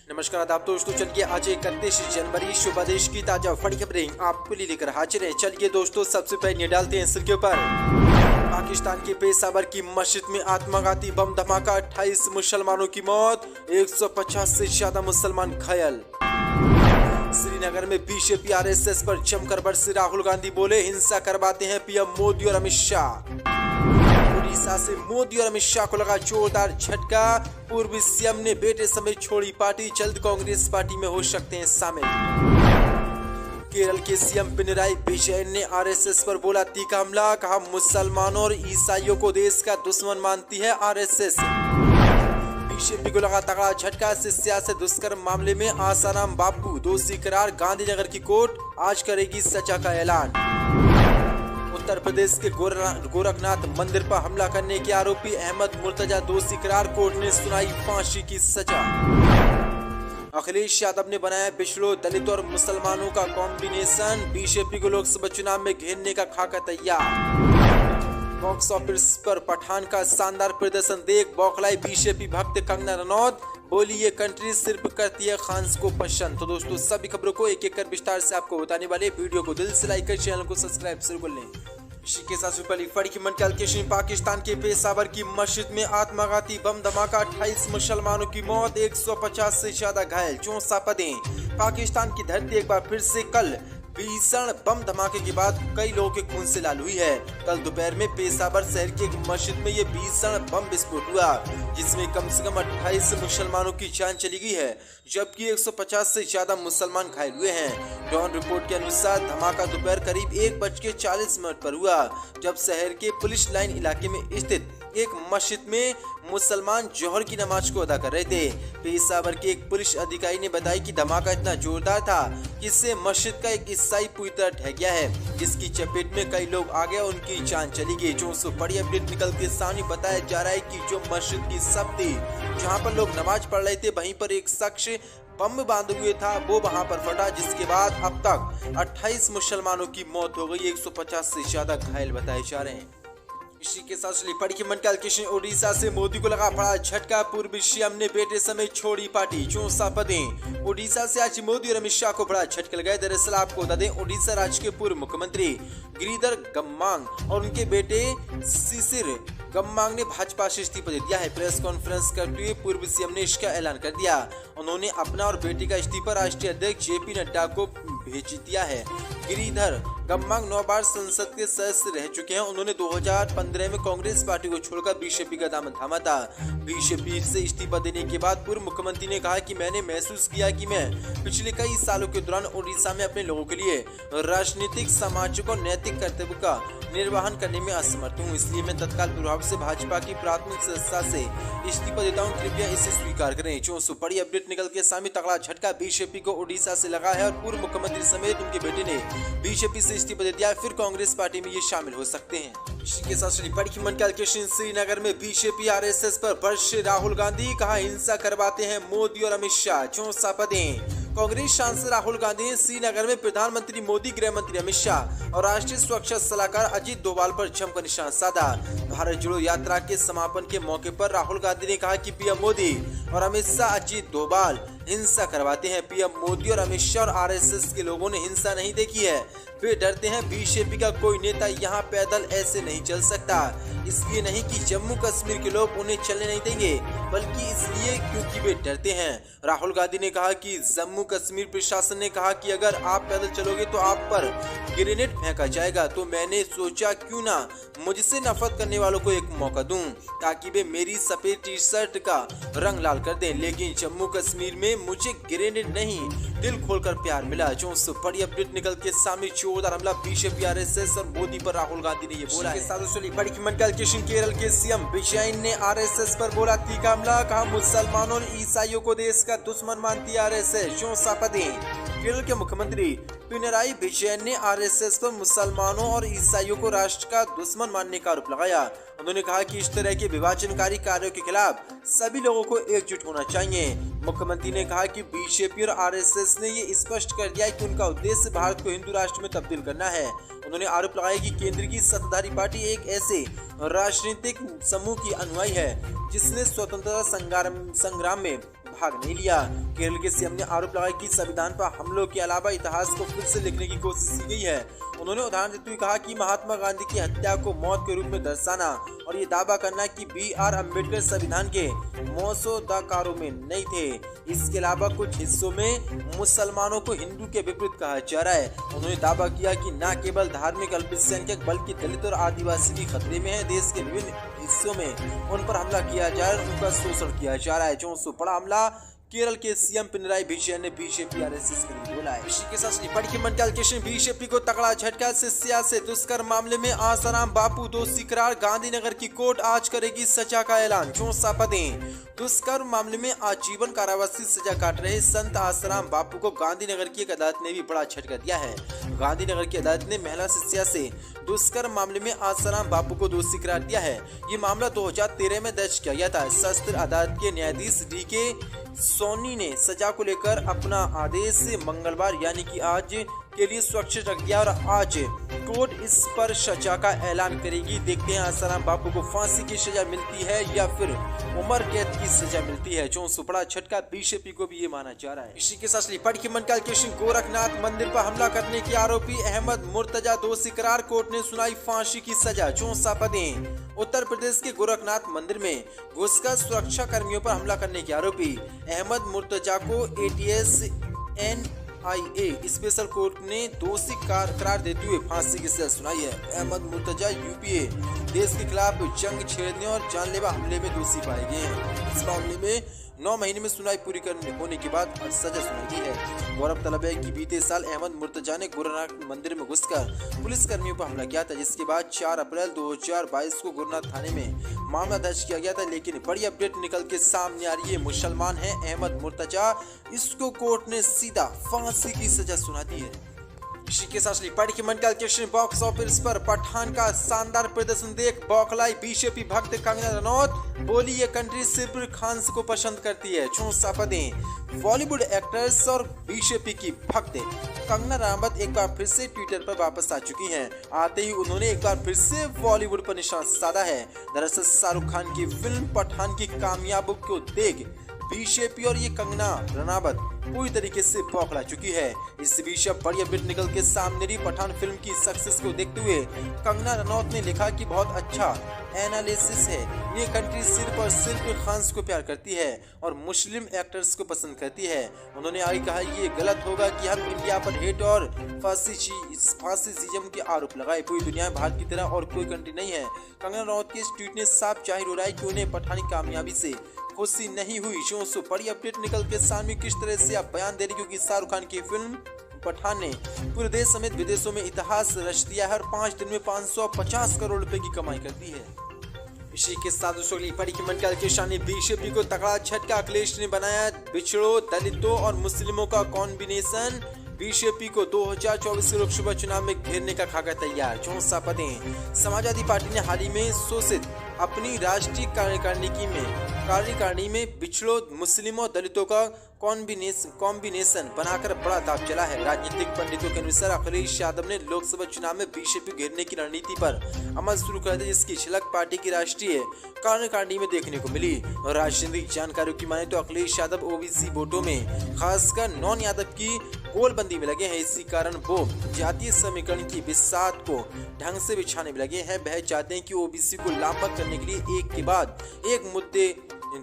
नमस्कार आदाब दोस्तों, चलिए आज 31 जनवरी सुबह देश की ताजा बड़ी खबरें आपको लिए लेकर हाजिर हैं। चलिए दोस्तों, सबसे पहले डालते हैं सिर के ऊपर। पाकिस्तान के पेशावर की मस्जिद में आत्मघाती बम धमाका, 28 मुसलमानों की मौत, 150 से ज्यादा मुसलमान घायल। श्रीनगर में बीजेपी आरएसएस पर जमकर बरसे, राहुल गांधी बोले हिंसा करवाते हैं पीएम मोदी और अमित शाह। उड़ीसा से मोदी और अमित शाह को लगा जोरदार झटका, पूर्व सीएम ने बेटे समेत छोड़ी पार्टी, जल्द कांग्रेस पार्टी में हो सकते हैं शामिल। केरल के सीएम पिनराई विजयन ने आरएसएस पर बोला तीखा हमला, कहा मुसलमानों और ईसाइयों को देश का दुश्मन मानती है आरएसएस। बीजेपी को लगा तगड़ा झटका, शिष्या से दुष्कर्म मामले में आसाराम बापू दोषी करार, गांधीनगर की कोर्ट आज करेगी सजा का ऐलान। उत्तर प्रदेश के गोरखनाथ मंदिर पर हमला करने के आरोपी अहमद मुर्तजा दोषी करार, कोर्ट ने सुनाई फांसी की सजा। अखिलेश यादव ने बनाया पिछड़ों, दलित और मुसलमानों का कॉम्बिनेशन, बीजेपी को लोकसभा चुनाव में घेरने का खाका तैयार। बॉक्स ऑफिस पर पठान का शानदार प्रदर्शन देख बौखलाई बीजेपी भक्त कंगना रनौत, बोली ये कंट्री सिर्फ करती है खान्स को पसंद। तो दोस्तों, सभी खबरों को एक एक कर विस्तार से आपको बताने वाले, वीडियो को दिल से लाइक कर चैनल को सब्सक्राइब जरूर कर लें। इसी के साथ पहली फड़ी की मनकालकेशन, पाकिस्तान के पेशावर की मस्जिद में आत्मघाती बम धमाका, 28 मुसलमानों की मौत, 150 से ज्यादा घायल, 64 पदें। पाकिस्तान की धरती एक बार फिर से कल भीषण बम धमाके के बाद कई लोगों के खून से लाल हुई है। कल दोपहर में पेशावर शहर की एक मस्जिद में ये भीषण बम विस्फोट हुआ, जिसमें कम से कम 28 मुसलमानों की जान चली गई है, जबकि 150 से ज्यादा मुसलमान घायल हुए हैं। डॉन रिपोर्ट के अनुसार धमाका दोपहर करीब 1:40 पर हुआ, जब शहर के पुलिस लाइन इलाके में स्थित एक मस्जिद में मुसलमान जोहर की नमाज को अदा कर रहे थे। पेशावर के एक पुलिस अधिकारी ने बताया कि धमाका इतना जोरदार था कि इससे मस्जिद का एक ईसाई पूरी तरह ढह गया है, जिसकी चपेट में कई लोग आ गए, उनकी जान चली गई। जो बड़ी अपडेट निकल के सामने बताया जा रहा है कि जो मस्जिद की सब थी जहाँ पर लोग नमाज पढ़ रहे थे, वहीं पर एक शख्स बम बांधे हुए था, वो वहां पर फटा, जिसके बाद अब तक 28 मुसलमानों की मौत हो गई, 150 से ज्यादा घायल बताए जा रहे हैं। इसी के साथ पड़ी की मनकालकेशन, उड़ीसा से मोदी को लगा बड़ा झटका, पूर्व सीएम ने बेटे समेत छोड़ी पार्टी, 64 पदें। उड़ीसा से आज मोदी और अमित शाह को बड़ा झटका लगा। दरअसल आपको बता दें, उड़ीसा राज्य के पूर्व मुख्यमंत्री गिरिधर गम्मांग और उनके बेटे शिशिर गम्मांग ने भाजपा से इस्तीफा दे दिया है। प्रेस कॉन्फ्रेंस करते हुए पूर्व सीएम ने इसका ऐलान कर दिया। उन्होंने अपना और बेटी का इस्तीफा राष्ट्रीय अध्यक्ष जेपी नड्डा को भेज दिया है। गिरिधर गम्मांग 9 बार संसद के सदस्य रह चुके हैं। उन्होंने 2015 में कांग्रेस पार्टी को छोड़कर बीजेपी का दामन थामा था। बीजेपी से इस्तीफा देने के बाद पूर्व मुख्यमंत्री ने कहा कि मैंने महसूस किया कि मैं पिछले कई सालों के दौरान उड़ीसा में अपने लोगों के लिए राजनीतिक, सामाजिक और नैतिक कर्तव्य का निर्वहन करने में असमर्थ हूँ, इसलिए मैं तत्काल प्रभाव से भाजपा की प्राथमिक सदस्यता से इस्तीफा देता हूँ, कृपया इसे स्वीकार करें। जो बड़ी अपडेट निकल के सामने, तगड़ा झटका बीजेपी को उड़ीसा से लगा है और पूर्व मुख्यमंत्री समेत उनके बेटे ने बीजेपी से इस्तीफा दे दिया है, फिर कांग्रेस पार्टी में ये शामिल हो सकते हैं। इसी के साथ बड़ी की मनकालकेशन, श्रीनगर में बीजेपी आरएसएस पर बरसे राहुल गांधी, कहा हिंसा करवाते हैं मोदी और अमित शाह, 64 पदें। कांग्रेस सांसद राहुल गांधी ने श्रीनगर में प्रधानमंत्री मोदी, गृह मंत्री अमित शाह और राष्ट्रीय सुरक्षा सलाहकार अजीत डोभाल पर जमकर निशाना साधा। भारत जोड़ो यात्रा के समापन के मौके पर राहुल गांधी ने कहा कि पीएम मोदी और अमित शाह, अजीत डोभाल हिंसा करवाते हैं। पीएम मोदी और अमित शाह और आरएसएस के लोगों ने हिंसा नहीं देखी है, वे डरते हैं। बीजेपी का कोई नेता यहाँ पैदल ऐसे नहीं चल सकता, इसलिए नहीं कि जम्मू कश्मीर के लोग उन्हें चलने नहीं देंगे, बल्कि इसलिए क्योंकि वे डरते हैं। राहुल गांधी ने कहा कि जम्मू कश्मीर प्रशासन ने कहा कि अगर आप पैदल चलोगे तो आप पर ग्रेनेड फेंका जाएगा, तो मैंने सोचा क्यों ना मुझसे नफरत करने वालों को एक मौका दूं, ताकि वे मेरी सफेद टी शर्ट का रंग लाल कर दें। लेकिन जम्मू कश्मीर में मुझे ग्रेनेड नहीं, दिल खोलकर प्यार मिला। जो बड़ी अपडेट निकल के सामने, जोरदार हमला बीजेपी, आरएसएस और मोदी पर राहुल गांधी ने ये बोला है। बड़ी मनकालकेशन, केरल के सीएम विजयन ने आरएसएस पर बोला तीखा हमला, कहा मुसलमानों और ईसाइयों को देश का दुश्मन मानती है आरएसएस, 64 पदें। केरल के मुख्यमंत्री पिनराई विजयन ने आरएसएस पर मुसलमानों और ईसाइयों को राष्ट्र का दुश्मन मानने का आरोप लगाया। उन्होंने कहा कि इस तरह के विभाजनकारी कार्यों के खिलाफ सभी लोगों को एकजुट होना चाहिए। मुख्यमंत्री ने कहा कि बीजेपी और आरएसएस ने ये स्पष्ट कर दिया है कि उनका उद्देश्य भारत को हिंदू राष्ट्र में तब्दील करना है। उन्होंने आरोप लगाया कि केंद्र की सत्ताधारी पार्टी एक ऐसे राजनीतिक समूह की अनुयायी है जिसने स्वतंत्रता संग्राम में भाग नहीं लिया। केरल के सीएम ने आरोप लगाया कि संविधान पर हमलों के अलावा इतिहास को फिर से लिखने की कोशिश की गई है। उन्होंने उदाहरण देते हुए कहा कि महात्मा गांधी की हत्या को मौत के रूप में दर्शाना और ये दावा करना कि B.R. अम्बेडकर संविधान के मसौदाकारों में नहीं थे। इसके अलावा कुछ हिस्सों में मुसलमानों को हिंदू के विपरीत कहा जा रहा है। उन्होंने दावा किया कि न केवल धार्मिक अल्पसंख्यक बल्कि दलित और आदिवासी भी खतरे में है। देश के विभिन्न हिस्सों में उन पर हमला किया जा रहा है, उनका शोषण किया जा रहा है। जो बड़ा हमला केरल के सीएम पिनराई विजयन ने बीजेपी आरएसएस के लिए बोला है। इसी के साथ निपट की मंडल के बीजेपी को तगड़ा झटका। शिष्या से दुष्कर्म मामले में आसाराम बापू दोषी करार। गांधीनगर की कोर्ट आज करेगी सजा का ऐलान। दुष्कर्म मामले में आजीवन कारावासी सजा काट रहे संत आसाराम बापू को गांधीनगर की एक अदालत ने भी बड़ा झटका दिया है। गांधीनगर की अदालत ने महिला शिष्या से दुष्कर्म मामले में आसाराम बापू को दोषी करार दिया है। ये मामला 2013 में दर्ज किया गया था। सत्र अदालत के न्यायाधीश D.K. सोनी ने सजा को लेकर अपना आदेश मंगलवार यानी कि आज के लिए सुरक्षित रख दिया और आज कोर्ट इस पर सजा का ऐलान करेगी। देखते हैं आसाराम बापू को फांसी की सजा मिलती है या फिर उम्र कैद की सजा मिलती है। जो बड़ा झटका बीजेपी को भी ये माना जा रहा है। इसी के साथ लिपट की मंडल के गोरखनाथ मंदिर पर हमला करने के आरोपी अहमद मुर्तजा दोषी करार। कोर्ट ने सुनाई फांसी की सजा। उत्तर प्रदेश के गोरखनाथ मंदिर में घुसकर सुरक्षा कर्मियों पर हमला करने के आरोपी अहमद मुर्तजा को ATS NIA स्पेशल कोर्ट ने दोषी करार देते हुए फांसी की सजा सुनाई है। अहमद मुर्तजा UPA देश के खिलाफ जंग छेड़ने और जानलेवा हमले में दोषी पाए गए हैं। इस मामले में 9 महीने में सुनवाई पूरी होने के बाद सजा सुनाई गई है। गौरव तलब है कि बीते साल अहमद मुर्तजा ने गोरखनाथ मंदिर में घुसकर पुलिस कर्मियों पर हमला किया था, जिसके बाद 4 अप्रैल 2022 को गोरखनाथ थाने में मामला दर्ज किया गया था। लेकिन बड़ी अपडेट निकल के सामने आ रही है। मुसलमान है अहमद मुर्तजा, इसको कोर्ट ने सीधा फांसी की सजा सुना दी है। इसी के साथ लिपट की मंडल के बॉक्स ऑफिस पर पठान का शानदार प्रदर्शन देख बौखलाई बीजेपी भक्त कंगना रनौत। बोली ये कंट्री सिर्फ खान को पसंद करती है। बॉलीवुड एक्ट्रेस और बीजेपी की भक्त कंगना रनौत एक बार फिर से ट्विटर पर वापस आ चुकी हैं। आते ही उन्होंने एक बार फिर से बॉलीवुड पर निशान साधा है। दरअसल शाहरुख खान की फिल्म पठान की कामयाबी को देख बीजेपी और ये कंगना रनौत पूरी तरीके से बौखला चुकी है। इस बीच अब बड़ी अपडेट निकल के सामने रही। पठान फिल्म की सक्सेस को देखते हुए कंगना रनौत ने लिखा कि बहुत अच्छा एनालिसिस है। ये कंट्री सिर्फ और सिर्फ खान को प्यार करती है और मुस्लिम एक्टर्स को पसंद करती है। उन्होंने आगे कहा ये गलत होगा कि हम इंडिया पर हेट और फासिज्म के आरोप लगाए। पूरी दुनिया में भारत की तरह और कोई कंट्री नहीं है। कंगना रनौत के इस ट्वीट ने साफ जाहिर हो रहा है कि उन्हें पठान की कामयाबी से खुशी नहीं हुई। बड़ी अपडेट निकल के सामने किस तरह से आप बयान दे रही, क्योंकि शाहरुख खान की फिल्म पठान ने पूरे देश समेत विदेशों में इतिहास रच दिया है और 5 दिन में 550 करोड़ रुपए की कमाई कर दी है। इसी के साथ की मंडल के शानी बीजेपी को तगड़ा झटका। अखिलेश ने बनाया बिछड़ों, दलितों और मुस्लिमों का कॉम्बिनेशन। बीजेपी को 2024 के लोकसभा चुनाव में घेरने का खाका तैयार। समाजवादी पार्टी ने हाल ही में घोषित अपनी राष्ट्रीय कार्यकारिणी में बिछड़ों, मुस्लिमों, दलितों का कॉम्बिनेशन बनाकर बड़ा दांव चला है। राजनीतिक पंडितों के अनुसार अखिलेश यादव ने लोकसभा चुनाव में बीजेपी घेरने की रणनीति पर अमल शुरू कर दिया, जिसकी झलक पार्टी की राष्ट्रीय कार्यकारिणी में देखने को मिली। और राजनीतिक जानकारियों की माने तो अखिलेश यादव OBC वोटों में खासकर नॉन यादव की गोलबंदी में लगे हैं। इसी कारण वो जातीय समीकरण की बिसात को ढंग से बिछाने में लगे हैं। वह चाहते हैं कि OBC को लामबंद करने के लिए एक के बाद एक मुद्दे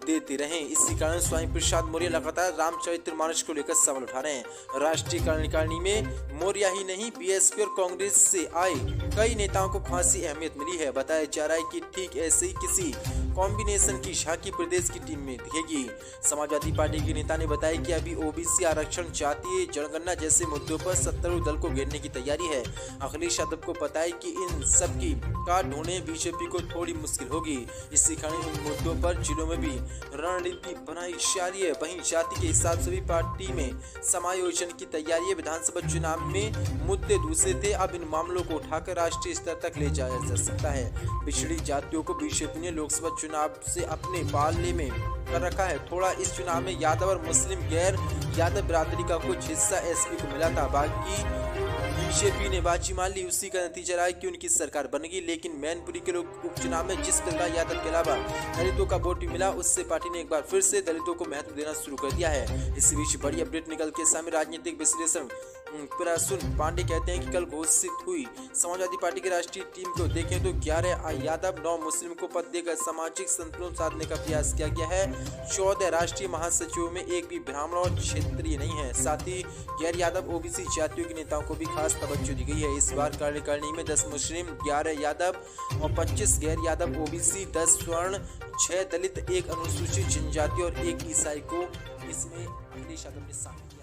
देते रहें। इसी कारण स्वामी प्रसाद मौर्य लगातार रामचरितमानस को लेकर सवाल उठा रहे हैं। राष्ट्रीय कार्यकारिणी में मौर्य ही नहीं, BSP और कांग्रेस से आए कई नेताओं को खासी अहमियत मिली है। बताया जा रहा है कि ठीक ऐसे ही किसी कॉम्बिनेशन की झांकी प्रदेश की टीम में दिखेगी। समाजवादी पार्टी के नेता ने बताया कि अभी OBC आरक्षण, जातीय जनगणना जैसे मुद्दों पर सत्तारूढ़ दल को घेरने की तैयारी है। अखिलेश यादव को पता है कि इन सब की काट ढूंढने बीजेपी को थोड़ी मुश्किल होगी। इसी कारण इन मुद्दों पर जिलों में भी रणनीति बनाई जा रही है। वहीं जाति के हिसाब से भी पार्टी में समायोजन की तैयारी है। विधानसभा चुनाव में मुद्दे दूसरे थे, अब इन मामलों को उठाकर राष्ट्रीय स्तर तक ले जाया जा सकता है। पिछड़ी जातियों को बीजेपी ने लोकसभा चुनाव से अपने पाले में कर रखा है। थोड़ा इस चुनाव में यादव और मुस्लिम गैर यादव बिरादरी का कुछ हिस्सा SP को मिला था, बाकी बीजेपी ने बाजी मान ली। उसी का नतीजा रहा कि उनकी सरकार बन गई। लेकिन मैनपुरी के लोग उपचुनाव में जिस प्रकार यादव के अलावा दलितों का वोट भी मिला, उससे पार्टी ने एक बार फिर से दलितों को महत्व देना शुरू कर दिया है। इस बीच बड़ी अपडेट निकल के सामने राजनीतिक विश्लेषण प्रसून पांडे कहते हैं कि कल घोषित हुई समाजवादी पार्टी की राष्ट्रीय टीम को देखें तो 11 यादव 9 मुस्लिम को पद देकर सामाजिक संतुलन साधने का प्रयास किया गया है। 14 राष्ट्रीय महासचिवों में एक भी ब्राह्मण और क्षेत्रीय नहीं है। साथ ही गैर यादव ओबीसी जातियों के नेताओं को भी खास तवज्जो दी गई है। इस बार कार्यकारिणी में 10 मुस्लिम, 11 यादव और 25 गैर यादव ओबीसी, 10 स्वर्ण, 6 दलित, 1 अनुसूचित जनजाति और 1 ईसाई को इसमें अखिलेश यादव ने शामिल